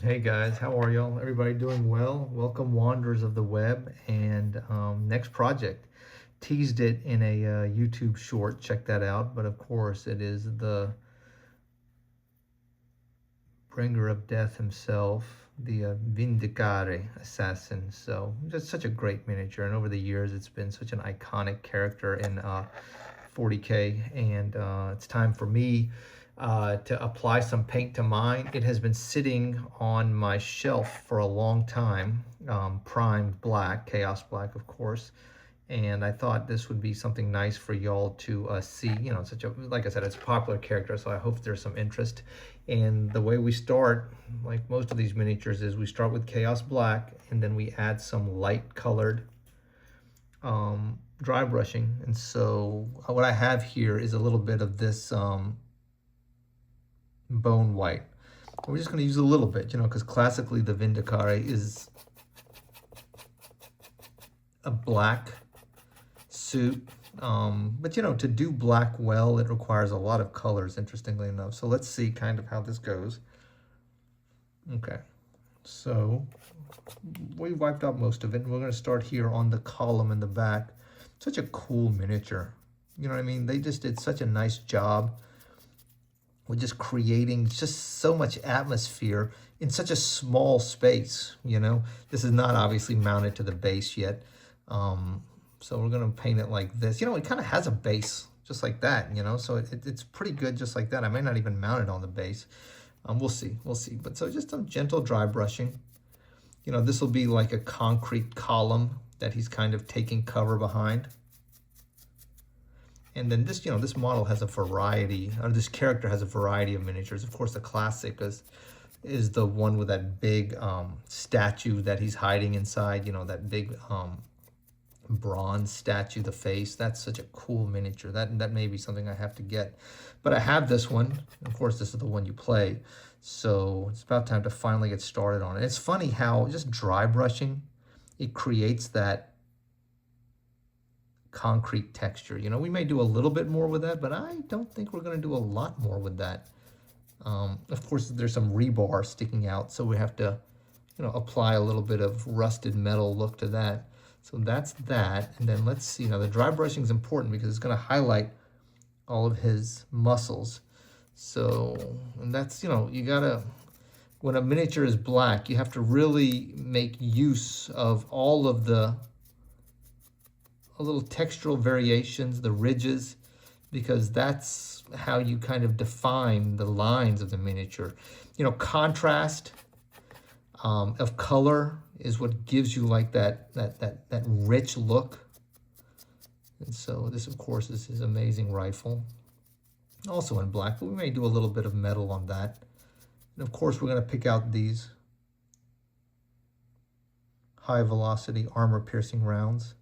Hey guys, how are y'all? Everybody doing well? Welcome, wanderers of the web. And next project, teased it in a YouTube short. Check that out. But of course, it is the bringer of death himself, the Vindicare Assassin. So just such a great miniature. And over the years, it's been such an iconic character in 40K. And it's time for me to apply some paint to mine. It has been sitting on my shelf for a long time, primed black, chaos black, of course. And I thought this would be something nice for y'all to see. You know, such a, like I said, it's a popular character, so I hope there's some interest. And the way we start, like most of these miniatures, is we start with chaos black, and then we add some light colored dry brushing. And so what I have here is a little bit of this bone white. We're just going to use a little bit, you know, because classically the Vindicare is a black suit. But, you know, to do black well, it requires a lot of colors, interestingly enough. So let's see kind of how this goes. Okay, so we wiped out most of it. And we're going to start here on the column in the back. Such a cool miniature. You know what I mean? They just did such a nice job with just creating just so much atmosphere in such a small space, you know? This is not obviously mounted to the base yet. So we're gonna paint it like this. You know, it kind of has a base just like that, you know? So it's pretty good just like that. I might not even mount it on the base. We'll see. But so just some gentle dry brushing. You know, this will be like a concrete column that he's kind of taking cover behind. And then this, you know, this model has a variety, or this character has a variety of miniatures. Of course, the classic is the one with that big statue that he's hiding inside, you know, that big bronze statue, the face. That's such a cool miniature. That may be something I have to get. But I have this one. Of course, this is the one you play. So it's about time to finally get started on it. It's funny how just dry brushing, it creates that concrete texture. You know, we may do a little bit more with that, but I don't think we're going to do a lot more with that. Of course, there's some rebar sticking out, so we have to, you know, apply a little bit of rusted metal look to that. So that's that. And then let's see. Now, the dry brushing is important because it's going to highlight all of his muscles. So, and that's, you know, you got to, when a miniature is black, you have to really make use of all of the little textural variations, the ridges, because that's how you kind of define the lines of the miniature. You know, contrast of color is what gives you like that rich look. And so this, of course, is his amazing rifle, also in black, but we may do a little bit of metal on that. And of course, we're going to pick out these high velocity armor piercing rounds.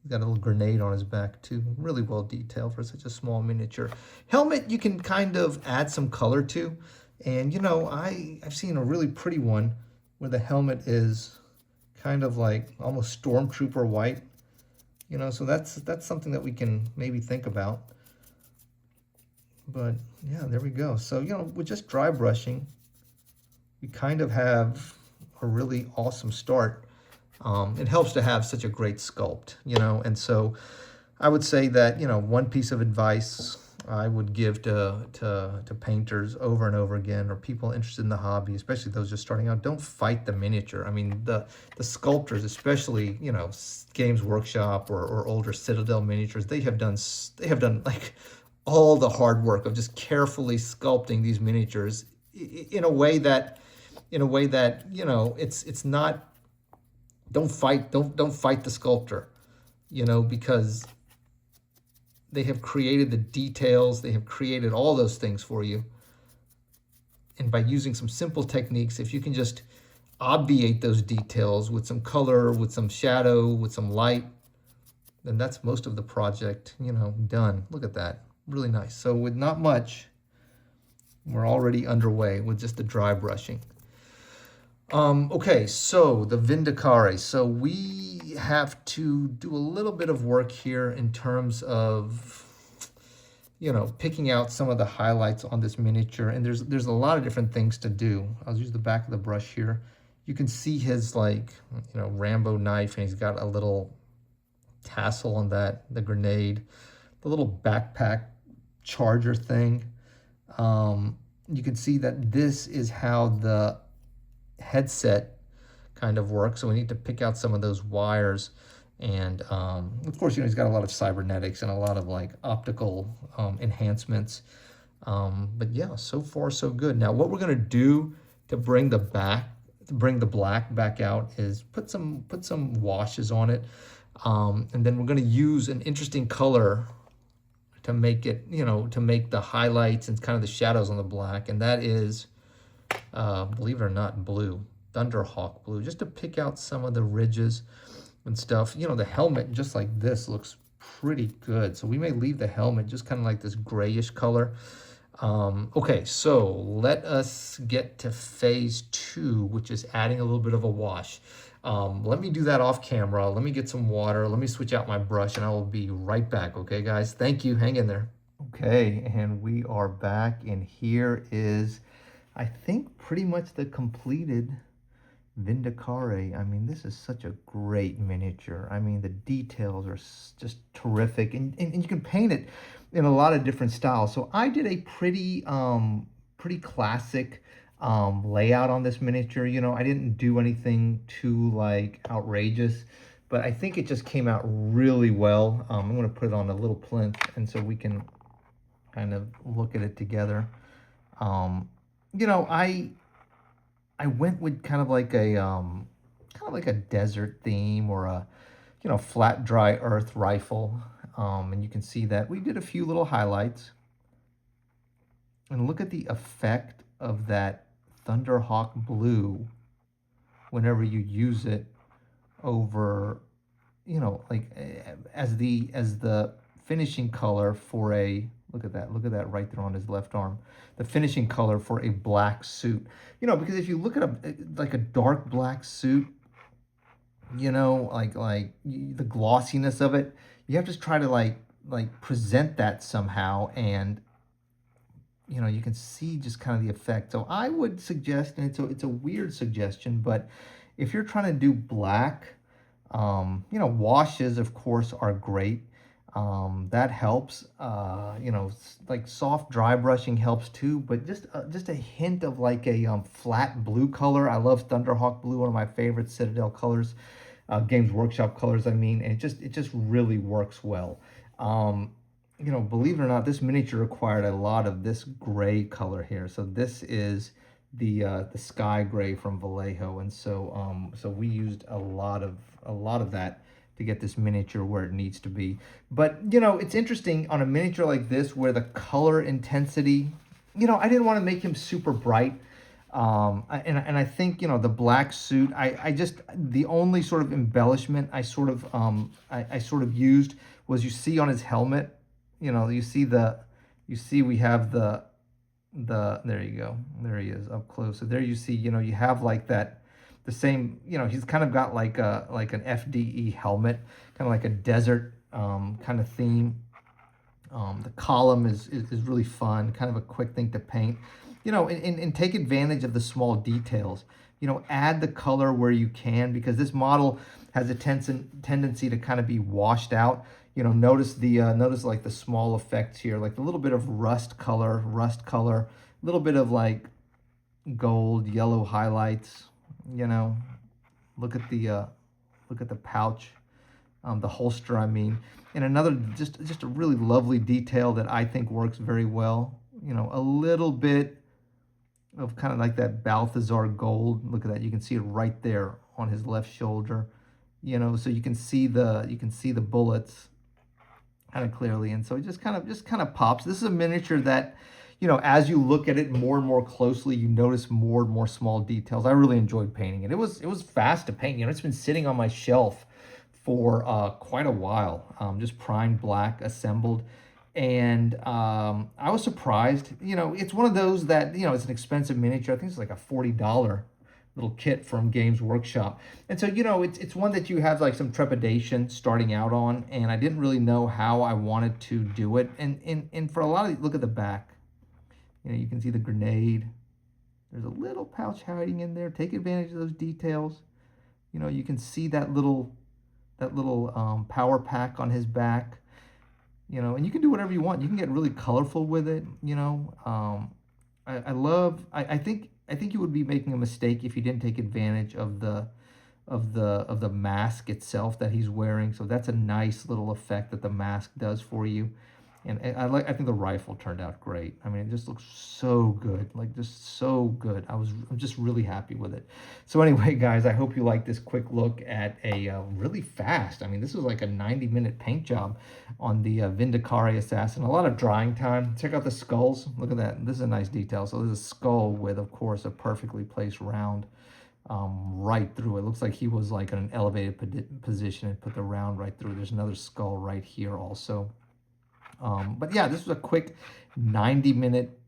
He's got a little grenade on his back too. Really well detailed for such a small miniature. Helmet you can kind of add some color to. And you know, I've seen a really pretty one where the helmet is kind of like almost stormtrooper white. You know, so that's something that we can maybe think about. But yeah, there we go. So, you know, with just dry brushing, we kind of have a really awesome start. It helps to have such a great sculpt, you know, and so I would say that, you know, one piece of advice I would give to painters over and over again, or people interested in the hobby, especially those just starting out, don't fight the miniature. I mean, the sculptors, especially, you know, Games Workshop or older Citadel miniatures, they have done like all the hard work of just carefully sculpting these miniatures in a way that, you know, it's not. Don't fight the sculptor, you know, because they have created the details, they have created all those things for you. And by using some simple techniques, if you can just obviate those details with some color, with some shadow, with some light, then that's most of the project, you know, done. Look at that, really nice. So with not much, we're already underway with just the dry brushing. Okay, so the Vindicare. So we have to do a little bit of work here in terms of you know, picking out some of the highlights on this miniature. And there's a lot of different things to do. I'll use the back of the brush here. You can see his, like, you know, Rambo knife, and he's got a little tassel on that, the grenade, the little backpack charger thing. You can see that this is how the headset kind of works. So we need to pick out some of those wires. And of course, you know, he's got a lot of cybernetics and a lot of like optical enhancements. But yeah, so far so good. Now, what we're gonna do to bring the black back out is put some washes on it, and then we're gonna use an interesting color to make it, you know, to make the highlights and kind of the shadows on the black, and that is, believe it or not, blue, Thunderhawk blue, just to pick out some of the ridges and stuff. You know, the helmet, just like this, looks pretty good. So we may leave the helmet just kind of like this grayish color. Okay, so let us get to phase 2, which is adding a little bit of a wash. Let me do that off camera. Let me get some water. Let me switch out my brush, and I will be right back. Okay, guys? Thank you. Hang in there. Okay, and we are back, and here is, I think, pretty much the completed Vindicare. I mean, this is such a great miniature. I mean, the details are just terrific, and you can paint it in a lot of different styles. So I did a pretty classic layout on this miniature. You know, I didn't do anything too like outrageous, but I think it just came out really well. I'm going to put it on a little plinth, and so we can kind of look at it together. You know, I went with kind of like a desert theme, or a, you know, flat dry earth rifle. And you can see that we did a few little highlights. And look at the effect of that Thunderhawk blue whenever you use it over, you know, like as the finishing color for a, look at that right there on his left arm, the finishing color for a black suit. You know, because if you look at a dark black suit, you know, like the glossiness of it, you have to try to like present that somehow, and you know, you can see just kind of the effect. So I would suggest, and it's a weird suggestion, but if you're trying to do black, you know, washes of course are great. That helps. You know, like soft dry brushing helps too, but just a hint of like a flat blue color. I love Thunderhawk blue, one of my favorite Citadel colors, Games Workshop colors, I mean, and it just really works well. You know, believe it or not, this miniature required a lot of this gray color here. So this is the sky gray from Vallejo, and so we used a lot of that to get this miniature where it needs to be. But you know, it's interesting on a miniature like this where the color intensity, you know, I didn't want to make him super bright. And I think, you know, the black suit, I just, the only sort of embellishment I sort of used was, you see on his helmet, you know, you see we have the, there you go, there he is up close. So there you see, you know, you have like that, the same, you know, he's kind of got like an FDE helmet, kind of like a desert kind of theme. The column is really fun, kind of a quick thing to paint. You know, and take advantage of the small details. You know, add the color where you can, because this model has a tendency to kind of be washed out. You know, notice like the small effects here, like a little bit of rust color, a little bit of like gold, yellow highlights. You know, look at the pouch, the holster, I mean, and another just a really lovely detail that I think works very well. You know, a little bit of kind of like that Balthazar gold. Look at that. You can see it right there on his left shoulder. You know, so you can see the bullets kind of clearly, and so it just kind of pops. This is a miniature that, you know, as you look at it more and more closely, you notice more and more small details. I really enjoyed painting it. It was fast to paint. You know, it's been sitting on my shelf for quite a while, just primed black, assembled. And I was surprised. You know, it's one of those that, you know, it's an expensive miniature. I think it's like a $40 little kit from Games Workshop. And so, it's one that you have like some trepidation starting out on, and I didn't really know how I wanted to do it. And for a lot of, look at the back. You can see the grenade. There's a little pouch hiding in there. Take advantage of those details. You can see that little power pack on his back. And you can do whatever you want. You can get really colorful with it. I think you would be making a mistake if you didn't take advantage of the mask itself that he's wearing. So that's a nice little effect that the mask does for you. And I think the rifle turned out great. I mean, it just looks so good, like just so good. I'm just really happy with it. So anyway, guys, I hope you like this quick look at a really fast. I mean, this was like a 90-minute paint job on the Vindicare Assassin. A lot of drying time. Check out the skulls. Look at that. This is a nice detail. So there's a skull with, of course, a perfectly placed round right through. It looks like he was like in an elevated position and put the round right through. There's another skull right here also. But yeah, this was a quick 90-minute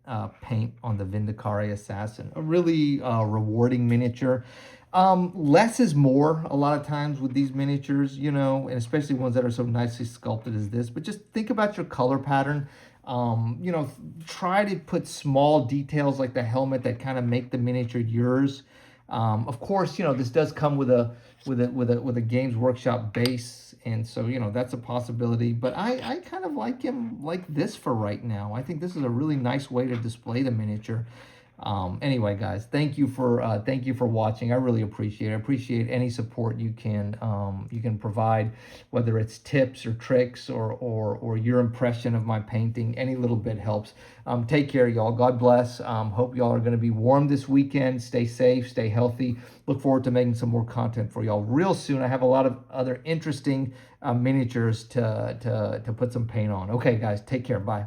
paint on the Vindicare Assassin. A really rewarding miniature. Less is more a lot of times with these miniatures, and especially ones that are so nicely sculpted as this. But just think about your color pattern. Try to put small details like the helmet that kind of make the miniature yours. Of course, this does come with a Games Workshop base, and so that's a possibility. But I kind of like him like this for right now. I think this is a really nice way to display the miniature. Anyway, guys, thank you for watching. I really appreciate it. I appreciate any support you can provide, whether it's tips or tricks or your impression of my painting. Any little bit helps. Take care, y'all. God bless. Hope y'all are going to be warm this weekend. Stay safe, stay healthy. Look forward to making some more content for y'all real soon. I have a lot of other interesting miniatures to put some paint on. Okay, guys, take care. Bye.